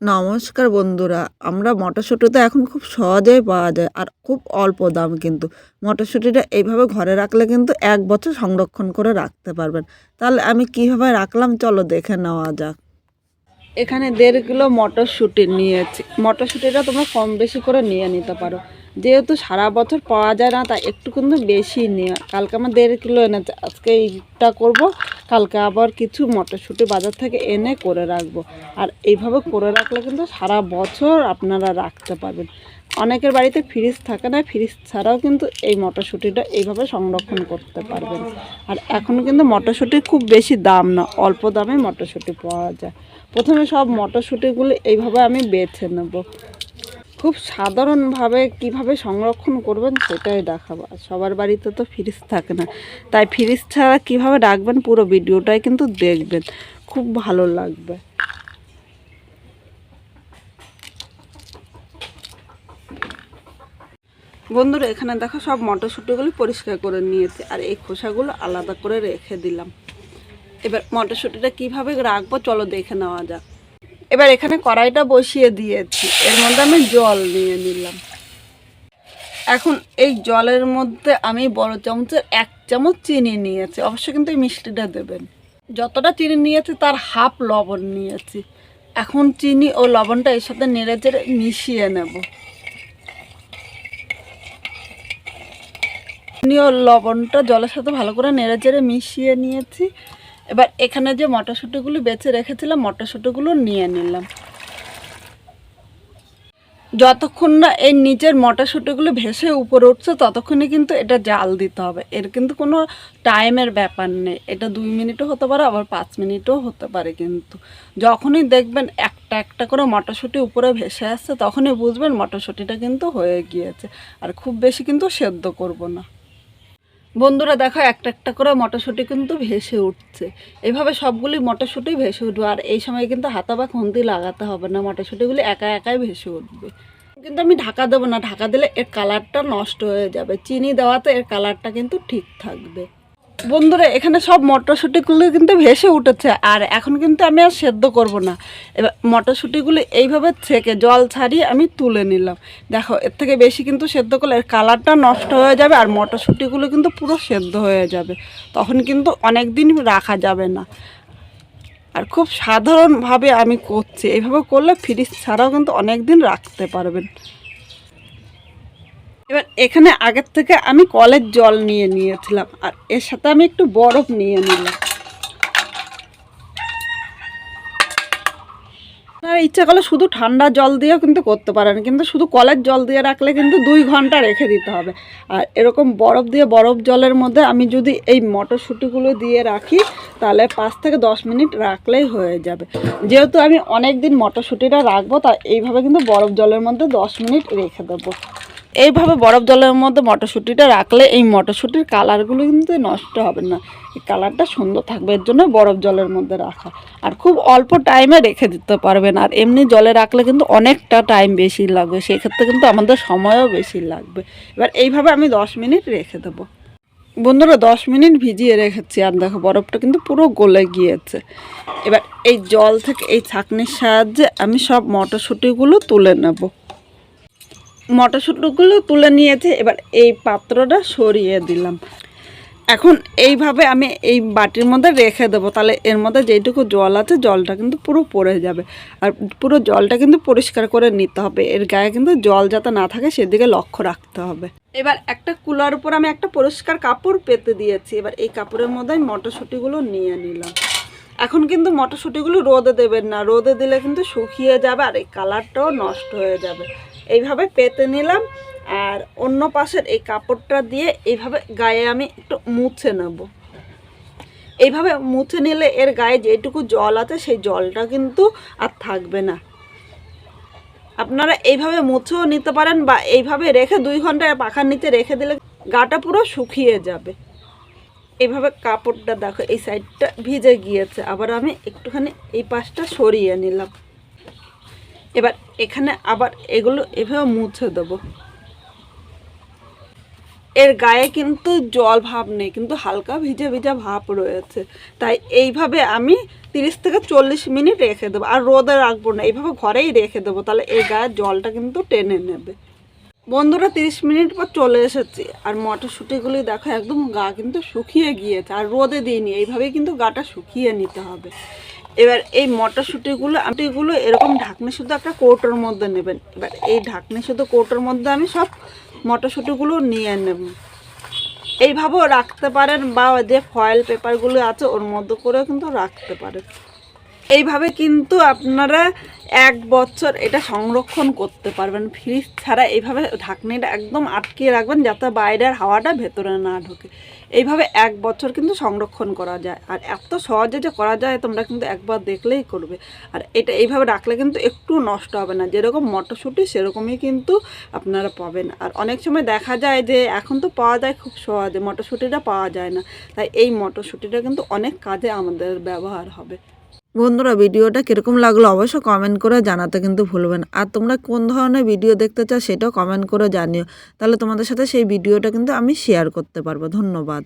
নমস্কার বন্ধুরা, আমরা মটরশুঁটিটা এখন খুব সহজেই পাওয়া যায় আর খুব অল্প দাম কিন্তু। মটরশুঁটিটা এইভাবে ঘরে রাখলে কিন্তু ১ বছর সংরক্ষণ করে রাখতে পারবেন। তাহলে আমি কিভাবে রাখলাম চলো দেখে নেওয়া যাক। এখানে ১.৫ কিলো মটরশুঁটি নিয়েছি। মটরশুঁটিটা তোমরা কম বেশি করে নিয়ে নিতে পারো। যেহেতু সারা বছর পাওয়া যায় না তাই একটু কিন্তু বেশি নিয়ে, কালকে আমার ১.৫ কিলো এনেছে, আজকে এইটা করব, কালকে আবার কিছু মটরশুঁটি বাজার থেকে এনে করে রাখবো। আর এইভাবে করে রাখলে কিন্তু সারা বছর আপনারা রাখতে পারবেন। অনেকের বাড়িতে ফ্রিজ থাকে না, ফ্রিজ ছাড়াও কিন্তু এই মটরশুঁটিটা এইভাবে সংরক্ষণ করতে পারবেন। আর এখন কিন্তু মটরশুঁটির খুব বেশি দাম না, অল্প দামে মটরশুঁটি পাওয়া যায়। প্রথমে সব মটরশুঁটিগুলো এইভাবে আমি বেছে নেব। খুব সাধারণভাবে কিভাবে সংরক্ষণ করবেন সেটাই দেখাবো। সবার বাড়িতে তো ফ্রিজ থাকে না, তাই ফ্রিজ ছাড়া কিভাবে রাখবেন পুরো ভিডিওটাই কিন্তু দেখবেন, খুব ভালো লাগবে। বন্ধুরা এখানে দেখো সব মটরশুঁটিগুলো পরিষ্কার করে নিয়েছি আর এই খোসাগুলো আলাদা করে রেখে দিলাম। এবার মটরশুঁটিটা কিভাবে রাখবো চলো দেখে নেওয়া যাক। এবার এখানে কড়াইটা বসিয়ে দিয়েছি, এর মধ্যে আমি জল নিয়ে নিলাম। এখন এই জলের মধ্যে আমি বড় চামচের ১ চামচ চিনি নিয়েছি, অবশ্যই কিন্তু এই মিষ্টিটা দেবেন। যতটা চিনি নিয়েছি তার হাফ লবণ নিয়েছি। এখন চিনি ও লবণটা এর সাথে নেড়ে চেড়ে মিশিয়ে নেব। চিনি ও লবণটা জলের সাথে ভালো করে নেড়ে চেড়ে মিশিয়ে নিয়েছি। এবার এখানে যে মটরশুঁটিগুলো বেছে রেখেছিলাম মটরশুঁটিগুলো নিয়ে নিলাম। যতক্ষণ না এই নিচের মটরশুঁটিগুলো ভেসে উপরে উঠছে ততক্ষণে কিন্তু এটা জাল দিতে হবে। এর কিন্তু কোনো টাইমের ব্যাপার নেই, এটা ২ মিনিটও হতে পারে আবার ৫ মিনিটও হতে পারে। কিন্তু যখনই দেখবেন একটা একটা করে মটরশুঁটি উপরে ভেসে আসছে তখনই বুঝবেন মটরশুঁটিটা কিন্তু হয়ে গিয়েছে। আর খুব বেশি কিন্তু সেদ্ধ করব না। বন্ধুরা দেখো একটা একটা করে মটরশুঁটি কিন্তু ভেসে উঠছে। এভাবে সবগুলি মটরশুঁটি ভেসে উঠবে আর এই সময় কিন্তু হাতা বা খুন্তি লাগাতে হবে না, মটরশুঁটিগুলি একা একাই ভেসে উঠবে। কিন্তু আমি ঢাকা দেবো না, ঢাকা দিলে এর কালারটা নষ্ট হয়ে যাবে। চিনি দেওয়াতে এর কালারটা কিন্তু ঠিক থাকবে। বন্ধুরা এখানে সব মটরশুঁটিগুলো কিন্তু ভেসে উঠেছে আর এখন কিন্তু আমি আর সেদ্ধ করব না। এবার মটরশুঁটিগুলো এইভাবে ছেঁকে জল ছাড়িয়ে আমি তুলে নিলাম। দেখো এর থেকে বেশি কিন্তু সেদ্ধ করলে এর কালারটা নষ্ট হয়ে যাবে আর মটরশুঁটিগুলো কিন্তু পুরো সেদ্ধ হয়ে যাবে, তখন কিন্তু অনেক দিন রাখা যাবে না। আর খুব সাধারণভাবে আমি করছি, এইভাবে করলে ফ্রিজ ছাড়াও কিন্তু অনেক দিন রাখতে পারবেন। এবার এখানে আগের থেকে আমি কলের জল নিয়ে নিয়েছিলাম আর এর সাথে আমি একটু বরফ নিয়ে নিলাম। আপনারা ইচ্ছা করলে শুধু ঠান্ডা জল দিয়েও কিন্তু করতে পারেন, কিন্তু শুধু কলের জল দিয়ে রাখলে কিন্তু ২ ঘন্টা রেখে দিতে হবে। আর এরকম বরফ দিয়ে বরফ জলের মধ্যে আমি যদি এই মটরশুঁটিগুলো দিয়ে রাখি তাহলে ৫ থেকে ১০ মিনিট রাখলেই হয়ে যাবে। যেহেতু আমি অনেক দিন মটরশুঁটিটা রাখবো তাই এইভাবে কিন্তু বরফ জলের মধ্যে ১০ মিনিট রেখে দেবো। এইভাবে বরফ জলের মধ্যে মটরশুঁটিটা রাখলে এই মটরশুঁটির কালারগুলো কিন্তু নষ্ট হবে না, এই কালারটা সুন্দর থাকবে, এর জন্য বরফ জলের মধ্যে রাখা। আর খুব অল্প টাইমে রেখে দিতে পারবেন, আর এমনি জলে রাখলে কিন্তু অনেকটা টাইম বেশি লাগবে, সেক্ষেত্রে কিন্তু আমাদের সময়ও বেশি লাগবে। এবার এইভাবে আমি ১০ মিনিট রেখে দেবো। বন্ধুরা ১০ মিনিট ভিজিয়ে রেখেছি আর দেখো বরফটা কিন্তু পুরো গলে গিয়েছে। এবার এই জল থেকে এই ছাঁকনির সাহায্যে আমি সব মটরশুঁটিগুলো তুলে নেব। মটরশুঁটিগুলো তুলে নিয়েছে, এবার এই পাত্রটা সরিয়ে দিলাম। এখন এইভাবে আমি এই বাটির মধ্যে রেখে দেবো, তাহলে এর মধ্যে যেইটুকু জল আছে জলটা কিন্তু পুরো পড়ে যাবে। আর পুরো জলটা কিন্তু পরিষ্কার করে নিতে হবে, এর গায়ে কিন্তু জল যাতে না থাকে সেদিকে লক্ষ্য রাখতে হবে। এবার একটা কুলার উপর আমি একটা পরিষ্কার কাপড় পেতে দিয়েছি, এবার এই কাপড়ের মধ্যে আমি মটরশুঁটিগুলো নিয়ে নিলাম। এখন কিন্তু মটরশুঁটিগুলো রোদে দেবেন না, রোদে দিলে কিন্তু শুকিয়ে যাবে আর এই কালারটাও নষ্ট হয়ে যাবে। এইভাবে পেতে নিলাম আর অন্য পাশের এই কাপড়টা দিয়ে এইভাবে গায়ে আমি একটু মুছে নেব। এইভাবে মুছে নিলে এর গায়ে যেটুকু জল আছে সেই জলটা কিন্তু আর থাকবে না। আপনারা এইভাবে মুছেও নিতে পারেন বা এইভাবে রেখে ২ ঘন্টা পাখার নিচে রেখে দিলে গাটা পুরো শুকিয়ে যাবে। এইভাবে কাপড়টা দেখো এই সাইডটা ভিজে গিয়েছে, আবার আমি একটুখানি এই পাশটা সরিয়ে নিলাম। এবার এখানে আবার এগুলো এভাবে মুছে দেবো। এর গায়ে কিন্তু জল ভাব নেই, কিন্তু হালকা ভিজে ভিজে ভাব রয়েছে। তাই এইভাবে আমি 30 থেকে 40 মিনিট রেখে দেবো, আর রোদে রাখবো না, এইভাবে ঘরেই রেখে দেবো, তাহলে এই গায়ের জলটা কিন্তু টেনে নেবে। বন্ধুরা 30 মিনিট পর চলে এসেছি, আর মটরশুঁটিগুলি দেখো একদম গা কিন্তু শুকিয়ে গিয়েছে, আর রোদে দিইনি, এইভাবেই কিন্তু গাটা শুকিয়ে নিতে হবে। এবার এই মটরশুঁটিগুলো এরকম ঢাকনি শুধু একটা কৌটোর মধ্যে নেবেন। এবার এই ঢাকনি শুধু কৌটোর মধ্যে আমি সব মটরশুঁটিগুলো নিয়ে নেব। এইভাবেও রাখতে পারেন, বা যে ফয়েল পেপারগুলো আছে ওর মধ্যে করেও কিন্তু রাখতে পারেন। এইভাবে কিন্তু আপনারা 1 বছর এটা সংরক্ষণ করতে পারবেন ফ্রিজ ছাড়া। এইভাবে ঢাকনিটা একদম আটকিয়ে রাখবেন যাতে বাইরের হাওয়াটা ভেতরে না ঢোকে। এইভাবে 1 বছর কিন্তু সংরক্ষণ করা যায়, আর এত সহজে যে করা যায় তোমরা কিন্তু একবার দেখলেই করবে। আর এটা এইভাবে রাখলে কিন্তু একটু নষ্ট হবে না, যেরকম মটরশুঁটি সেরকমই কিন্তু আপনারা পাবেন। আর অনেক সময় দেখা যায় যে এখন তো পাওয়া যায় খুব সহজে, মটরশুঁটিটা পাওয়া যায় না, তাই এই মটরশুঁটিটা কিন্তু অনেক কাজে আমাদের ব্যবহার হবে। বন্ধুরা ভিডিওটা কীরকম লাগলো অবশ্যই কমেন্ট করে জানাতে কিন্তু ভুলবেন। আর তোমরা কোন ধরনের ভিডিও দেখতে চাও সেটাও কমেন্ট করে জানিও, তাহলে তোমাদের সাথে সেই ভিডিওটা কিন্তু আমি শেয়ার করতে পারবো। ধন্যবাদ।